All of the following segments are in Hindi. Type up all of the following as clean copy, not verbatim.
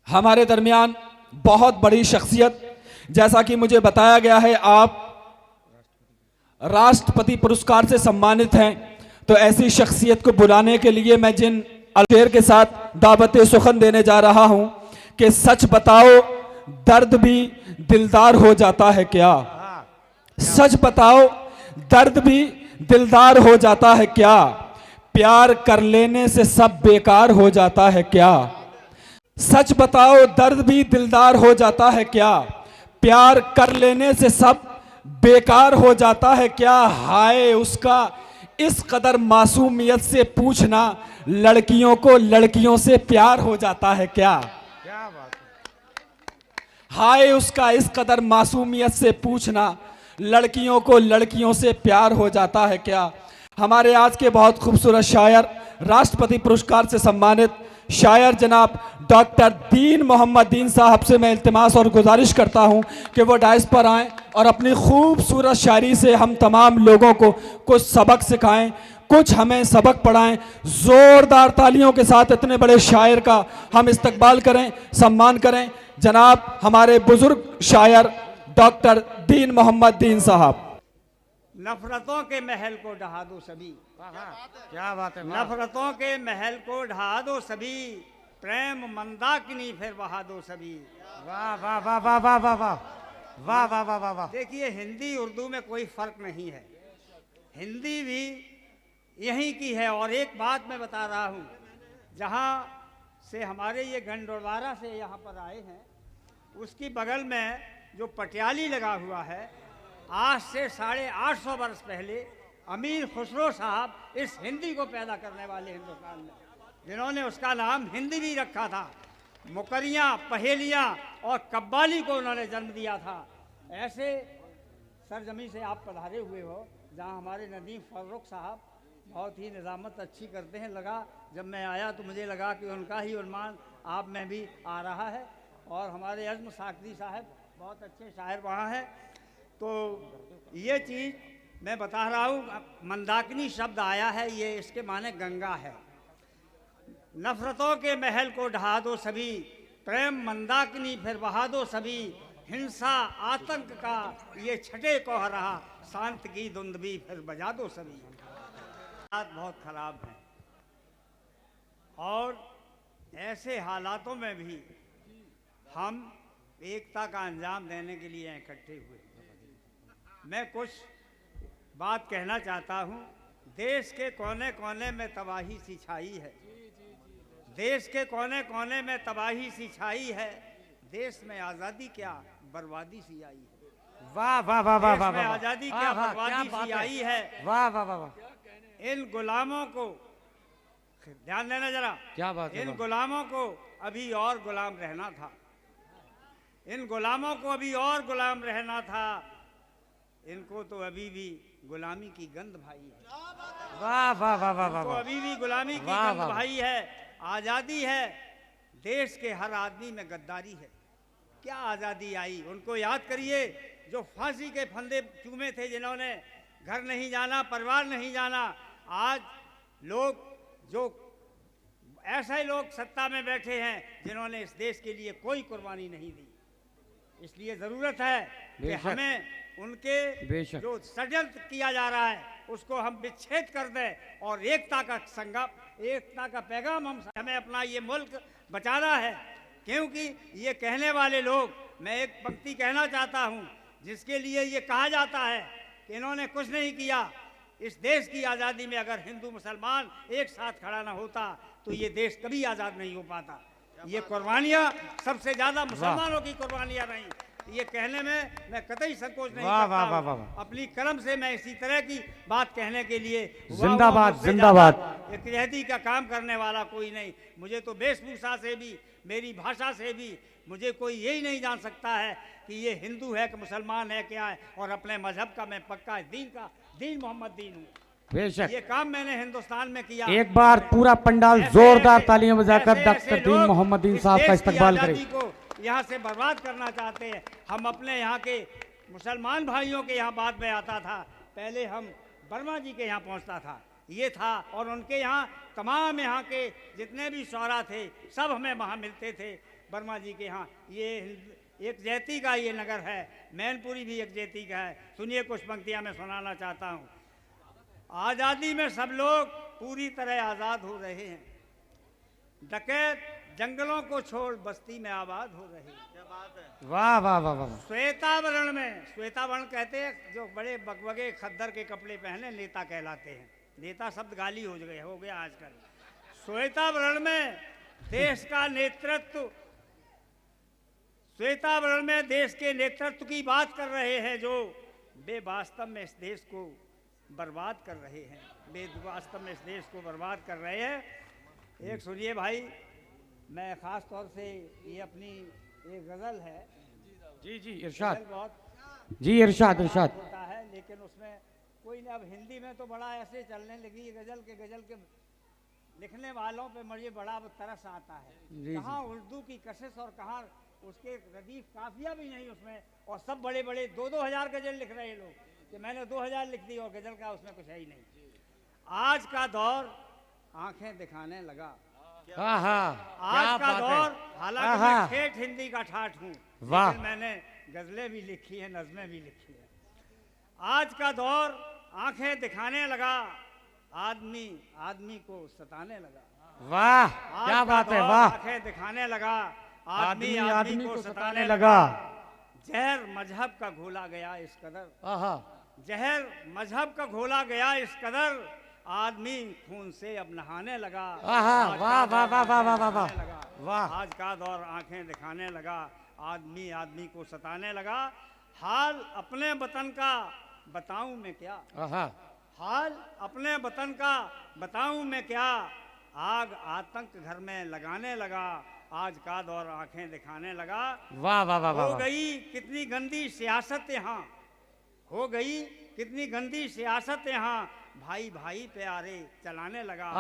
हमारे दरमियान बहुत बड़ी शख्सियत, जैसा कि मुझे बताया गया है आप राष्ट्रपति पुरस्कार से सम्मानित हैं, तो ऐसी शख्सियत को बुलाने के लिए मैं जिन शेर के साथ दावत सुखन देने जा रहा हूं कि सच बताओ दर्द भी दिलदार हो जाता है क्या। सच बताओ दर्द भी दिलदार हो जाता है क्या। प्यार कर लेने से सब बेकार हो जाता है क्या। सच बताओ दर्द भी दिलदार हो जाता है क्या। प्यार कर लेने से सब बेकार हो जाता है क्या। हाय उसका इस कदर मासूमियत से पूछना, लड़कियों को लड़कियों से प्यार हो जाता है क्या। क्या बात है। हाय उसका इस कदर मासूमियत से पूछना, लड़कियों को लड़कियों से प्यार हो जाता है क्या। हमारे आज के बहुत खूबसूरत शायर, राष्ट्रपति पुरस्कार से सम्मानित शायर जनाब डॉक्टर दीन मोहम्मद दीन साहब से मैं इल्तिमास और गुजारिश करता हूं कि वो डाइस पर आएँ और अपनी खूबसूरत शायरी से हम तमाम लोगों को कुछ सबक सिखाएं, कुछ हमें सबक पढ़ाएं। ज़ोरदार तालियों के साथ इतने बड़े शायर का हम इस्तकबाल करें, सम्मान करें। जनाब हमारे बुजुर्ग शायर डॉक्टर दीन मोहम्मद दीन साहब। नफरतों के महल को ढहा दो सभी, क्या बात है। नफरतों के महल को ढहा दो सभी, प्रेम मंदाकिनी फिर बहा दो सभी। वाह वाह वाह वाह वाह वाह वाह वाह वाह वाह वाह वाह। देखिए हिंदी उर्दू में कोई फर्क नहीं है, हिंदी भी यहीं की है। और एक बात मैं बता रहा हूँ, जहाँ से हमारे ये गंडोरवारा से यहाँ पर आए हैं, उसकी बगल में जो पटियाली लगा हुआ है, आज से 850 वर्ष पहले अमीर खुसरो साहब इस हिंदी को पैदा करने वाले हिंदुस्तान में, जिन्होंने उसका नाम हिंदी भी रखा था। मुकरियाँ, पहेलियाँ और कव्वाली को उन्होंने जन्म दिया था। ऐसे सरजमी से आप पधारे हुए हो, जहाँ हमारे नदीम फर्रुख साहब बहुत ही निज़ामत अच्छी करते हैं। लगा जब मैं आया तो मुझे लगा कि उनका ही उन्मान आप में भी आ रहा है। और हमारे अज़्म साकरी साहब बहुत अच्छे शायर वहाँ हैं। तो ये चीज़ मैं बता रहा हूँ, मंदाकिनी शब्द आया है, ये इसके माने गंगा है। नफरतों के महल को ढहा दो सभी, प्रेम मंदाकिनी फिर बहा दो सभी। हिंसा आतंक का ये छठे को रहा, शांत की धुंध भी फिर बजा दो सभी। हालात बहुत ख़राब हैं और ऐसे हालातों में भी हम एकता का अंजाम देने के लिए इकट्ठे हुए। मैं कुछ बात कहना चाहता हूँ। देश के कोने कोने में तबाही सी छाई है, देश के कोने कोने में तबाही सी छाई है। देश में आज़ादी क्या बर्बादी सी आई है। वाह वाह वाह वाह वाह। आज़ादी क्या बर्बादी सी आई है। वाह वाह वाह वाह। इन गुलामों को ध्यान देना जरा, क्या बात है। इन गुलामों को अभी और गुलाम रहना था, इन गुलामों को अभी और गुलाम रहना था। इनको तो अभी भी गुलामी की गंध भाई है। वाह वाह वाह वाह वाह। तो अभी भी गुलामी की गंध भाई है। आज़ादी है, देश के हर आदमी में गद्दारी है। क्या आज़ादी आई, उनको याद करिए जो फांसी के फंदे चूमे थे, जिन्होंने घर नहीं जाना, परिवार नहीं जाना। आज लोग जो ऐसे लोग सत्ता में बैठे हैं जिन्होंने इस देश के लिए कोई कुर्बानी नहीं दी। इसलिए ज़रूरत है कि हमें उनके जो षड्यंत्र किया जा रहा है उसको हम विच्छेद कर दें और एकता का पैगाम हमें अपना ये मुल्क बचाना है। क्योंकि ये कहने वाले लोग, मैं एक पंक्ति कहना चाहता हूँ, जिसके लिए ये कहा जाता है कि इन्होंने कुछ नहीं किया। इस देश की आज़ादी में अगर हिंदू मुसलमान एक साथ खड़ा ना होता तो ये देश कभी आज़ाद नहीं हो पाता। ये कुर्बानियाँ सबसे ज़्यादा मुसलमानों की कुर्बानियाँ रहीं, ये कहने में मैं कतई संकोच नहीं करता हूं। अपनी कर्म से मैं इसी तरह की बात कहने के लिए जिंदाबाद जिंदाबाद। इत्तेहादी का काम करने वाला कोई नहीं। मुझे तो वेशभूषा से भी, मेरी भाषा से भी मुझे कोई यही नहीं जान सकता है कि ये हिंदू है कि मुसलमान है, क्या है। और अपने मजहब का मैं पक्का दीन मोहम्मद दीन हूँ। बेशक ये काम मैंने हिंदुस्तान में किया। एक बार पूरा पंडाल जोरदार तालियां बजाकर डॉक्टर दीन मोहम्मद दीन साहब का इस्तकबाल करें। यहाँ से बर्बाद करना चाहते हैं। हम अपने यहाँ के मुसलमान भाइयों के यहाँ बाद में आता था, पहले हम वर्मा जी के यहाँ पहुँचता था, ये था। और उनके यहाँ तमाम यहाँ के जितने भी शौरा थे सब हमें वहाँ मिलते थे वर्मा जी के यहाँ। ये एक जैती का ये नगर है, मैनपुरी भी एक जैती का है। सुनिए कुछ पंक्तियाँ मैं सुनाना चाहता हूँ। आज़ादी में सब लोग पूरी तरह आज़ाद हो रहे हैं, डकैत जंगलों को छोड़ बस्ती में आबाद हो रहे हैं। क्या बात है, वाह वाह वाह वाह। श्वेतावरण में, श्वेतावरण कहते हैं जो बड़े बगबगे खद्दर के कपड़े पहने नेता कहलाते हैं। नेता शब्द गाली हो गया आजकल। श्वेतावरण में देश का नेतृत्व, श्वेतावरण में देश के नेतृत्व की बात कर रहे हैं जो वे वास्तव में इस देश को बर्बाद कर रहे हैं। वे वास्तव में इस देश को बर्बाद कर रहे हैं। एक सुनिए भाई, मैं ख़ास तौर से ये अपनी एक गज़ल है। जी जी इरशाद। गज़ल बहुत जी इरशाद इरशाद। होता है लेकिन उसमें कोई नहीं। अब हिंदी में तो बड़ा ऐसे चलने लगी ये गज़ल के लिखने वालों पे मुझे बड़ा तरस आता है। कहाँ उर्दू की कशिश और कहाँ उसके रदीफ काफिया भी नहीं उसमें। और सब बड़े बड़े 2-2 हज़ार गज़ल लिख रहे लोग कि मैंने 2000 लिख दी और गज़ल का उसमें कुछ है ही नहीं। आज का दौर आंखें दिखाने लगा। आज का दौर, हालांकि मैं ठेठ हिंदी का ठाठ हूँ लेकिन मैंने गज़लें भी लिखी हैं, नज़में भी लिखी हैं। आज का दौर आंखें दिखाने लगा, आदमी को सताने लगा। वाह क्या बात है, वाह। आंखें दिखाने लगा, आदमी को सताने लगा। जहर मजहब का घोला गया इस कदर, जहर मजहब का घोला गया इस कदर, आदमी खून से अब नहाने लगा। वाह वाह वाह वाह वाह वाह वाह। आज का दौर आंखें दिखाने लगा, आदमी को सताने लगा। हाल अपने वतन का बताऊं मैं क्या, हाल अपने वतन का बताऊं मैं क्या, आग आतंक घर में लगाने लगा। आज का दौर आंखें दिखाने लगा। वाह वाह वाह। हो गई कितनी गंदी सियासत यहाँ, हो गई कितनी गंदी सियासत यहाँ, भाई भाई प्यारे चलाने लगा।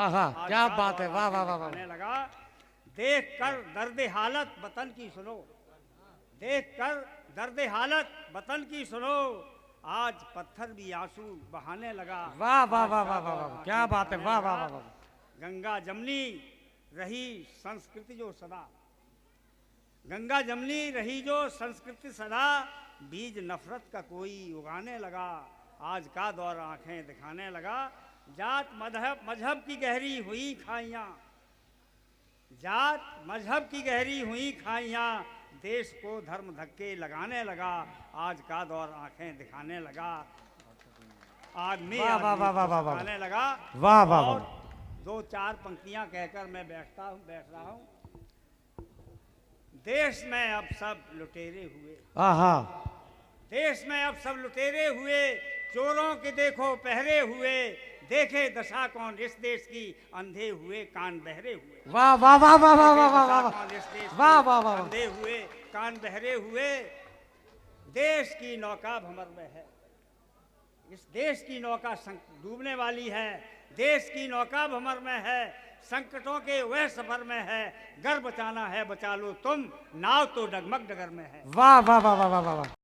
क्या बात है, वाह वाह वाह। लगा देख कर दर्द हालत वतन की सुनो, देख कर दर्द हालत वतन की सुनो, आज पत्थर भी आंसू बहाने लगा। वाह वाह वाह वाह वाह, क्या बात है, वाह वाह वाह। गंगा जमनी रही संस्कृति जो सदा, गंगा जमनी रही जो संस्कृति सदा, बीज नफरत का कोई उगाने लगा। आज का दौर आंखें दिखाने लगा। जात मजहब की गहरी हुई खाइयाँ, जात मजहब की गहरी हुई खाइयाँ, देश को धर्म धक्के लगाने लगा। आज का दौर आंखें दिखाने लगा, आदमी दिखाने लगा। वाह वाह। 2-4 पंक्तियां कहकर मैं बैठ रहा हूँ। देश में अब सब लुटेरे हुए, देश में अब सब लुटेरे हुए, चोरों के देखो पहरे हुए, देखे दशा कौन इस देश की, अंधे हुए कान बहरे हुए। वाह वाह वाह वाह वाह वाह वाह वाह वाह वाह। अंधे हुए कान बहरे हुए, देश की नौका भंवर में है, इस देश की नौका डूबने वाली है, देश की नौका भंवर में है, संकटों के वह सफर में है, घर बचाना है बचा लो तुम, नाव तो डगमग डगर में है। वाह वाह वाह वाह वाह।